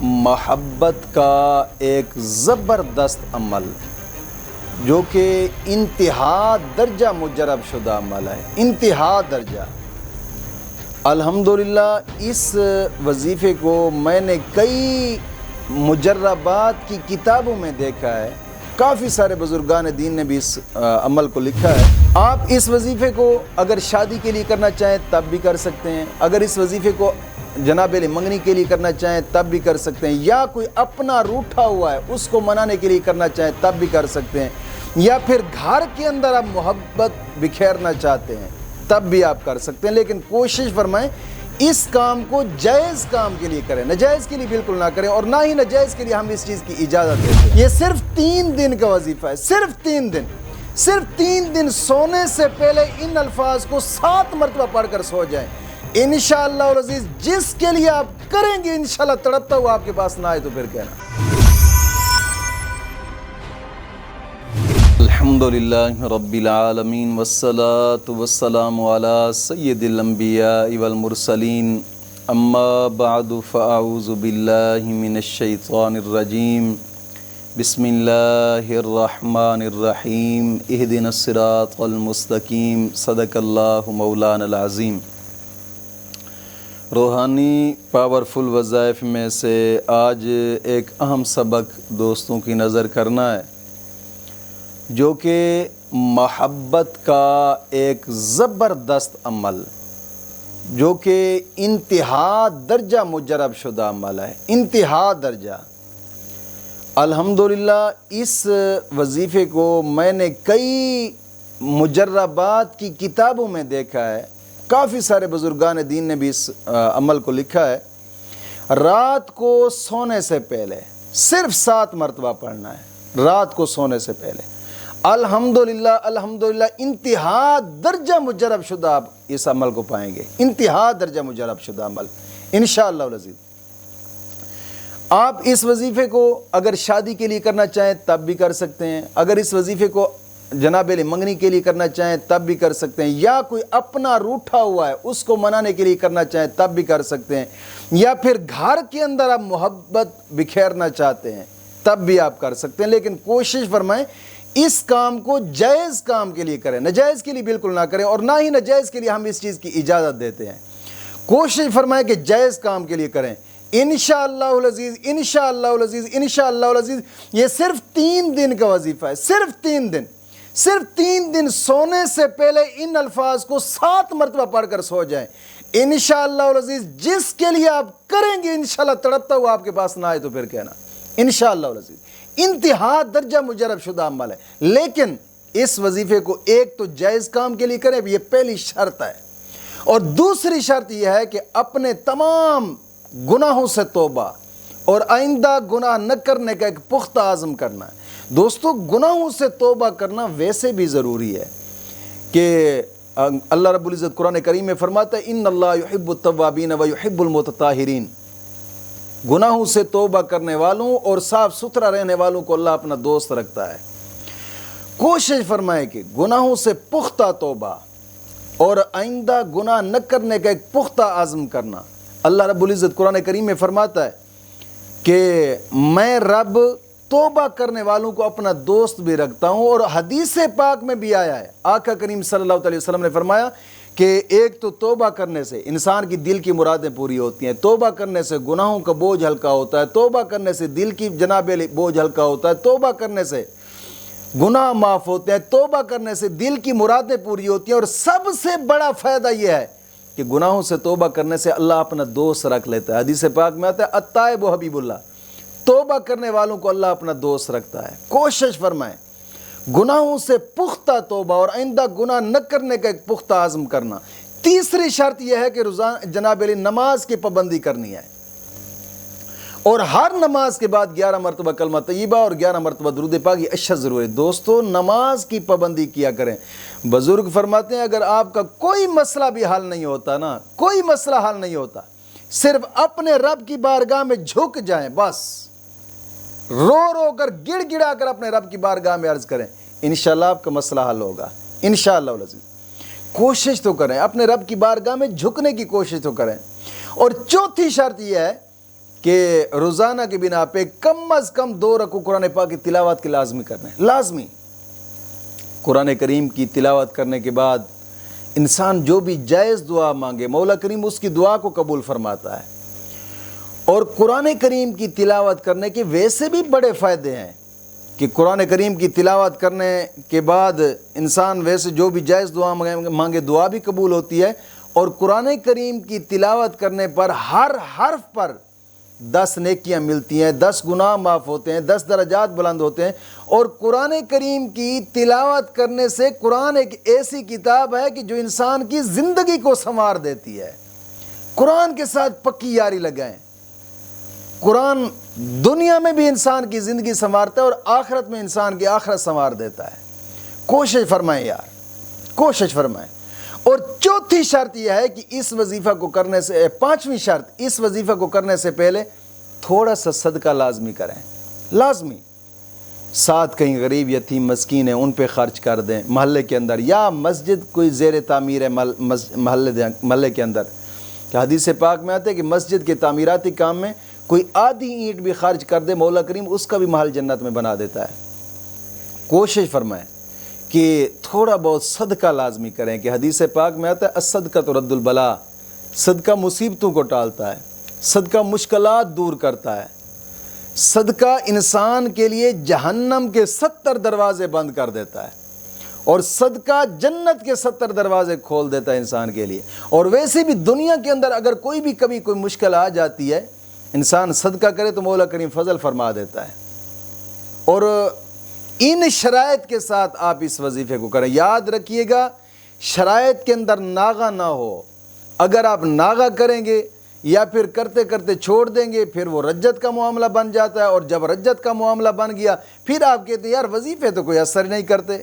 محبت کا ایک زبردست عمل جو کہ انتہا درجہ مجرب شدہ عمل ہے، انتہا درجہ۔ الحمدللہ اس وظیفے کو میں نے کئی مجربات کی کتابوں میں دیکھا ہے، کافی سارے بزرگان دین نے بھی اس عمل کو لکھا ہے۔ آپ اس وظیفے کو اگر شادی کے لیے کرنا چاہیں تب بھی کر سکتے ہیں، اگر اس وظیفے کو جناب علی منگنی کے لیے کرنا چاہیں تب بھی کر سکتے ہیں، یا کوئی اپنا روٹھا ہوا ہے اس کو منانے کے لیے کرنا چاہیں تب بھی کر سکتے ہیں، یا پھر گھر کے اندر آپ محبت بکھیرنا چاہتے ہیں تب بھی آپ کر سکتے ہیں، لیکن کوشش فرمائیں اس کام کو جائز کام کے لیے کریں، ناجائز کے لیے بالکل نہ کریں، اور نہ ہی ناجائز کے لیے ہم اس چیز کی اجازت دیتے ہیں۔ یہ صرف 3 دن کا وظیفہ ہے، صرف 3 دن، صرف 3 دن سونے سے پہلے ان الفاظ کو 7 مرتبہ پڑھ کر سو جائیں، انشاءاللہ العزیز جس کے لیے آپ کریں گے انشاءاللہ تڑپتا ہوا آپ کے پاس نہ آئے تو پھر کہنا۔ الحمدللہ رب العالمین والصلاة والسلام علی سید الانبیاء والمرسلین، اما بعد فاعوذ باللہ من الشیطان الرجیم، بسم اللہ الرحمن الرحیم، اہدنا الصراط المستقیم، صدق اللہ مولانا العظیم۔ روحانی پاورفل وظائف میں سے آج ایک اہم سبق دوستوں کی نظر کرنا ہے، جو کہ محبت کا ایک زبردست عمل جو کہ انتہا درجہ مجرب شدہ عمل ہے، انتہا درجہ۔ الحمدللہ اس وظیفے کو میں نے کئی مجربات کی کتابوں میں دیکھا ہے، کافی سارے بزرگان دین نے بھی اس عمل کو لکھا ہے۔ رات کو سونے سے پہلے صرف 7 مرتبہ پڑھنا ہے، رات کو سونے سے پہلے۔ الحمدللہ الحمدللہ انتہا درجہ مجرب شدہ آپ اس عمل کو پائیں گے، انتہا درجہ مجرب شدہ عمل انشاءاللہ العزیز۔ آپ اس وظیفے کو اگر شادی کے لیے کرنا چاہیں تب بھی کر سکتے ہیں، اگر اس وظیفے کو جناب علی منگنی کے لیے کرنا چاہیں تب بھی کر سکتے ہیں، یا کوئی اپنا روٹھا ہوا ہے اس کو منانے کے لیے کرنا چاہیں تب بھی کر سکتے ہیں، یا پھر گھر کے اندر آپ محبت بکھیرنا چاہتے ہیں تب بھی آپ کر سکتے ہیں، لیکن کوشش فرمائیں اس کام کو جائز کام کے لیے کریں، ناجائز کے لیے بالکل نہ کریں، اور نہ ہی ناجائز کے لیے ہم اس چیز کی اجازت دیتے ہیں۔ کوشش فرمائیں کہ جائز کام کے لیے کریں، انشاءاللہ العزیز انشاءاللہ العزیز انشاءاللہ العزیز۔ یہ صرف 3 دن کا وظیفہ ہے، صرف 3 دن، صرف 3 دن سونے سے پہلے ان الفاظ کو 7 مرتبہ پڑھ کر سو جائیں، انشاءاللہ العزیز جس کے لیے آپ کریں گے انشاءاللہ تڑپتا ہوا آپ کے پاس نہ آئے تو پھر کہنا، انشاءاللہ العزیز۔ انتہا درجہ مجرب شدہ عمل ہے، لیکن اس وظیفے کو ایک تو جائز کام کے لیے کریں، یہ پہلی شرط ہے، اور دوسری شرط یہ ہے کہ اپنے تمام گناہوں سے توبہ اور آئندہ گناہ نہ کرنے کا ایک پختہ عزم کرنا ہے۔ دوستو گناہوں سے توبہ کرنا ویسے بھی ضروری ہے کہ اللہ رب العزت قرآن کریم میں فرماتا ہے ان اللہ یحب التوابین و یحب المتطہرین، گناہوں سے توبہ کرنے والوں اور صاف ستھرا رہنے والوں کو اللہ اپنا دوست رکھتا ہے۔ کوشش فرمائیں کہ گناہوں سے پختہ توبہ اور آئندہ گناہ نہ کرنے کا ایک پختہ عزم کرنا۔ اللہ رب العزت قرآن کریم میں فرماتا ہے کہ میں رب توبہ کرنے والوں کو اپنا دوست بھی رکھتا ہوں، اور حدیث پاک میں بھی آیا ہے، آقا کریم صلی اللہ علیہ وسلم نے فرمایا کہ ایک تو توبہ کرنے سے انسان کی دل کی مرادیں پوری ہوتی ہیں، توبہ کرنے سے گناہوں کا بوجھ ہلکا ہوتا ہے، توبہ کرنے سے دل کی جناب بوجھ ہلکا ہوتا ہے، توبہ کرنے سے گناہ معاف ہوتے ہیں، توبہ کرنے سے دل کی مرادیں پوری ہوتی ہیں، اور سب سے بڑا فائدہ یہ ہے کہ گناہوں سے توبہ کرنے سے اللہ اپنا دوست رکھ لیتا ہے۔ حدیث پاک میں آتا ہے التائب حبیب اللہ، توبہ کرنے والوں کو اللہ اپنا دوست رکھتا ہے۔ کوشش فرمائیں گناہوں سے پختہ توبہ اور آئندہ گناہ نہ کرنے کا ایک پختہ عزم کرنا۔ تیسری شرط یہ ہے کہ روزانہ جناب علی نماز کی پابندی کرنی ہے، اور ہر نماز کے بعد 11 مرتبہ کلمہ طیبہ اور 11 مرتبہ درود پاک، یہ اشد ضرور ہے۔ دوستو نماز کی پابندی کیا کریں۔ بزرگ فرماتے ہیں اگر آپ کا کوئی مسئلہ بھی حل نہیں ہوتا نا، کوئی مسئلہ حل نہیں ہوتا، صرف اپنے رب کی بارگاہ میں جھک جائیں، بس رو رو کر گڑ گڑا کر اپنے رب کی بارگاہ میں عرض کریں، انشاءاللہ آپ کا مسئلہ حل ہوگا انشاءاللہ العزیز۔ کوشش تو کریں، اپنے رب کی بارگاہ میں جھکنے کی کوشش تو کریں۔ اور چوتھی شرط یہ ہے کہ روزانہ کی بنا پہ کم از کم 2 رکوع قرآن پاک کی تلاوت کی لازمی کرنا ہے، لازمی۔ قرآن کریم کی تلاوت کرنے کے بعد انسان جو بھی جائز دعا مانگے مولا کریم اس کی دعا کو قبول فرماتا ہے۔ اور قرآن کریم کی تلاوت کرنے کے ویسے بھی بڑے فائدے ہیں کہ قرآن کریم کی تلاوت کرنے کے بعد انسان ویسے جو بھی جائز دعا مانگے دعا بھی قبول ہوتی ہے، اور قرآن کریم کی تلاوت کرنے پر ہر حرف پر 10 نیکیاں ملتی ہیں، 10 گناہ معاف ہوتے ہیں، 10 درجات بلند ہوتے ہیں۔ اور قرآن کریم کی تلاوت کرنے سے قرآن ایک ایسی کتاب ہے کہ جو انسان کی زندگی کو سنوار دیتی ہے۔ قرآن کے ساتھ پکی یاری لگائیں۔ قرآن دنیا میں بھی انسان کی زندگی سنوارتا ہے اور آخرت میں انسان کی آخرت سنوار دیتا ہے۔ کوشش فرمائیں یار، کوشش فرمائیں۔ اور چوتھی شرط یہ ہے کہ اس وظیفہ کو کرنے سے، 5ویں شرط، اس وظیفہ کو کرنے سے پہلے تھوڑا سا صدقہ لازمی کریں، لازمی۔ ساتھ کہیں غریب یتیم مسکین ہیں ان پہ خرچ کر دیں محلے کے اندر، یا مسجد کوئی زیر تعمیر ہے محلے کے اندر، کہ حدیث پاک میں آتا ہے کہ مسجد کے تعمیراتی کام میں کوئی آدھی اینٹ بھی خرچ کر دے مولا کریم اس کا بھی محل جنت میں بنا دیتا ہے۔ کوشش فرمائیں کہ تھوڑا بہت صدقہ لازمی کریں، کہ حدیث پاک میں آتا ہے الصدقہ ترد البلا، صدقہ مصیبتوں کو ٹالتا ہے، صدقہ مشکلات دور کرتا ہے، صدقہ انسان کے لیے جہنم کے 70 دروازے بند کر دیتا ہے، اور صدقہ جنت کے 70 دروازے کھول دیتا ہے انسان کے لیے۔ اور ویسے بھی دنیا کے اندر اگر کوئی بھی کبھی کوئی مشکل آ جاتی ہے، انسان صدقہ کرے تو مولا کریم فضل فرما دیتا ہے۔ اور ان شرائط کے ساتھ آپ اس وظیفے کو کریں۔ یاد رکھیے گا شرائط کے اندر ناغہ نہ ہو۔ اگر آپ ناغہ کریں گے یا پھر کرتے کرتے چھوڑ دیں گے پھر وہ رجت کا معاملہ بن جاتا ہے، اور جب رجت کا معاملہ بن گیا پھر آپ کہتے ہیں یار وظیفے تو کوئی اثر نہیں کرتے،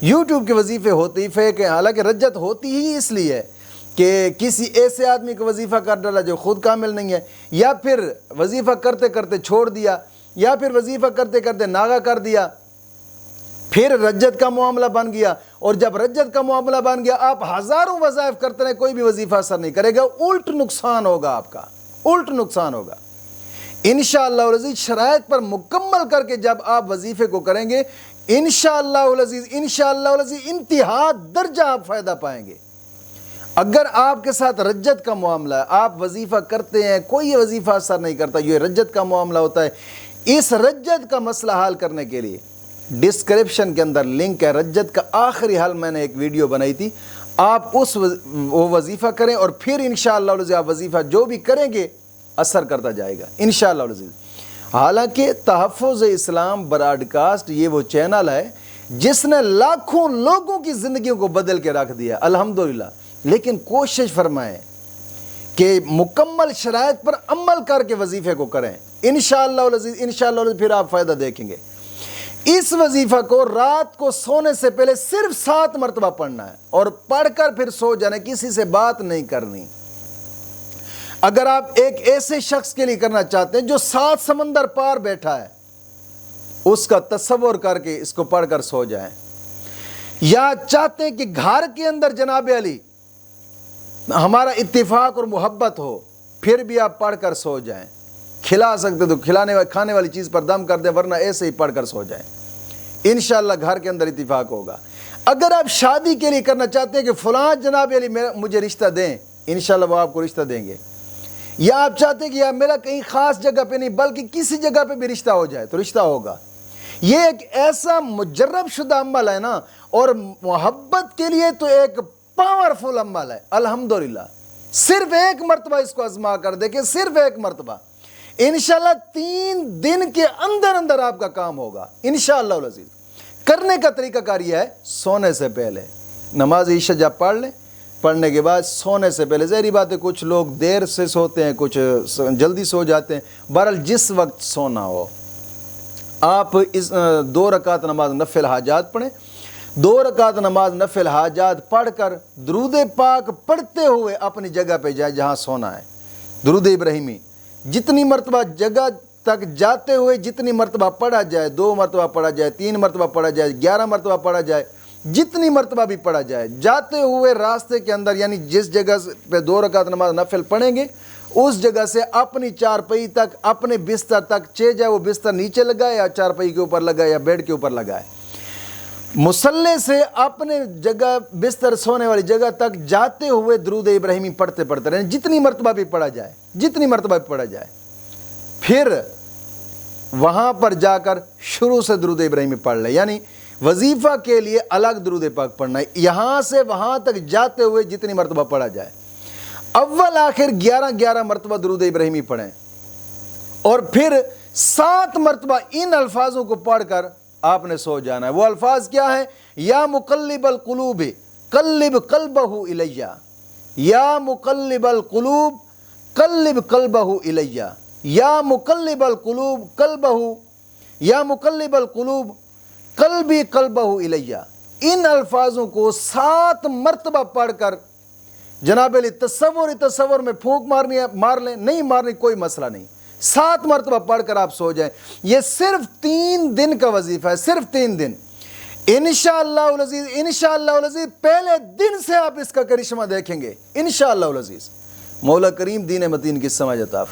یوٹیوب کے وظیفے ہوتے ہی فیک ہیں۔ حالانکہ رجت ہوتی ہی اس لیے ہے کہ کسی ایسے آدمی کو وظیفہ کر ڈالا جو خود کامل نہیں ہے، یا پھر وظیفہ کرتے کرتے چھوڑ دیا، یا پھر وظیفہ کرتے کرتے ناغہ کر دیا، پھر رجت کا معاملہ بن گیا۔ اور جب رجت کا معاملہ بن گیا آپ ہزاروں وظائف کرتے رہے، کوئی بھی وظیفہ اثر نہیں کرے گا، الٹ نقصان ہوگا، آپ کا الٹ نقصان ہوگا۔ انشاءاللہ العزیز شرائط پر مکمل کر کے جب آپ وظیفے کو کریں گے انشاءاللہ العزیز انتہا درجہ آپ فائدہ پائیں گے۔ اگر آپ کے ساتھ رجت کا معاملہ ہے، آپ وظیفہ کرتے ہیں کوئی وظیفہ اثر نہیں کرتا، یہ رجت کا معاملہ ہوتا ہے، اس رجت کا مسئلہ حل کرنے کے لیے ڈسکرپشن کے اندر لنک ہے، رجت کا آخری حل میں نے ایک ویڈیو بنائی تھی، آپ اس وہ وظیفہ کریں اور پھر انشاءاللہ العزیز آپ وظیفہ جو بھی کریں گے اثر کرتا جائے گا انشاءاللہ العزیز۔ حالانکہ تحفظ اسلام براڈکاسٹ یہ وہ چینل ہے جس نے لاکھوں لوگوں کی زندگیوں کو بدل کے رکھ دیا الحمدللہ، لیکن کوشش فرمائیں کہ مکمل شرائط پر عمل کر کے وظیفے کو کریں انشاءاللہ العزیز پھر آپ فائدہ دیکھیں گے۔ اس وظیفہ کو رات کو سونے سے پہلے صرف 7 مرتبہ پڑھنا ہے، اور پڑھ کر پھر سو جانا، کسی سے بات نہیں کرنی۔ اگر آپ ایک ایسے شخص کے لیے کرنا چاہتے ہیں جو 7 سمندر پار بیٹھا ہے، اس کا تصور کر کے اس کو پڑھ کر سو جائیں، یا چاہتے ہیں کہ گھر کے اندر جناب علی ہمارا اتفاق اور محبت ہو، پھر بھی آپ پڑھ کر سو جائیں۔ کھلا سکتے تو کھانے والی چیز پر دم کر دیں، ورنہ ایسے ہی پڑھ کر سو جائیں، انشاءاللہ گھر کے اندر اتفاق ہوگا۔ اگر آپ شادی کے لیے کرنا چاہتے ہیں کہ فلاں جناب علی مجھے رشتہ دیں، انشاءاللہ وہ آپ کو رشتہ دیں گے، یا آپ چاہتے ہیں کہ یار میرا کہیں خاص جگہ پہ نہیں بلکہ کسی جگہ پہ بھی رشتہ ہو جائے تو رشتہ ہوگا۔ یہ ایک ایسا مجرب شدہ عمل ہے نا، اور محبت کے لیے تو ایک پاورفل عمل ہے الحمدللہ۔ صرف ایک مرتبہ اس کو آزما کر دیکھیں، صرف ایک مرتبہ، انشاءاللہ 3 دن کے اندر اندر آپ کا کام ہوگا انشاءاللہ العزیز۔ کرنے کا طریقہ کار یہ ہے، سونے سے پہلے نماز عشاء جب پڑھ لیں، پڑھنے کے بعد سونے سے پہلے، ظاہری بات ہے کچھ لوگ دیر سے سوتے ہیں کچھ جلدی سو جاتے ہیں، بہرحال جس وقت سونا ہو آپ اس 2 رکعت نماز نفل حاجات پڑھیں۔ 2 رکعت نماز نفل حاجات پڑھ کر درود پاک پڑھتے ہوئے اپنی جگہ پہ جائیں جہاں سونا ہے، درود ابراہیمی جتنی مرتبہ جگہ تک جاتے ہوئے جتنی مرتبہ پڑھا جائے، 2 مرتبہ پڑھا جائے، 3 مرتبہ پڑھا جائے، 11 مرتبہ پڑھا جائے، جتنی مرتبہ بھی پڑھا جائے، جاتے ہوئے راستے کے اندر یعنی جس جگہ پہ 2 رکعت نماز نفل پڑھیں گے اس جگہ سے اپنی چارپائی تک، اپنے بستر تک، چاہے جائے وہ بستر نیچے لگائے یا چارپائی کے اوپر لگائے یا بیڈ کے اوپر لگائے، مصلے سے اپنے جگہ بستر سونے والی جگہ تک جاتے ہوئے درود ابراہیمی پڑھتے رہیں، جتنی مرتبہ بھی پڑھا جائے، پھر وہاں پر جا کر شروع سے درود ابراہیمی پڑھ لیں، یعنی وظیفہ کے لیے الگ درود پاک پڑھنا ہے، یہاں سے وہاں تک جاتے ہوئے جتنی مرتبہ پڑھا جائے، اول آخر 11 مرتبہ درود ابراہیمی پڑھیں، اور پھر 7 مرتبہ ان الفاظوں کو پڑھ کر آپ نے سو جانا ہے۔ وہ الفاظ کیا ہیں؟ یا مقلب القلوب قلب قلبہ الیہ، یا مقلب القلوب قلب قلبہ الیہ، یا مقلب القلوب قلبہ، یا مقلب القلوب قلبی قلبہ الیہ۔ ان الفاظوں کو 7 مرتبہ پڑھ کر جناب علی تصور میں پھونک مارنی ہے، مار لیں، نہیں مارنی کوئی مسئلہ نہیں، 7 مرتبہ پڑھ کر آپ سو جائیں۔ یہ صرف 3 دن کا وظیفہ ہے، صرف 3 دن، انشاءاللہ العزیز، انشاءاللہ العزیز پہلے دن سے آپ اس کا کرشمہ دیکھیں گے انشاءاللہ العزیز۔ مولا کریم دین متین کی سمجھ عطا فرمائے۔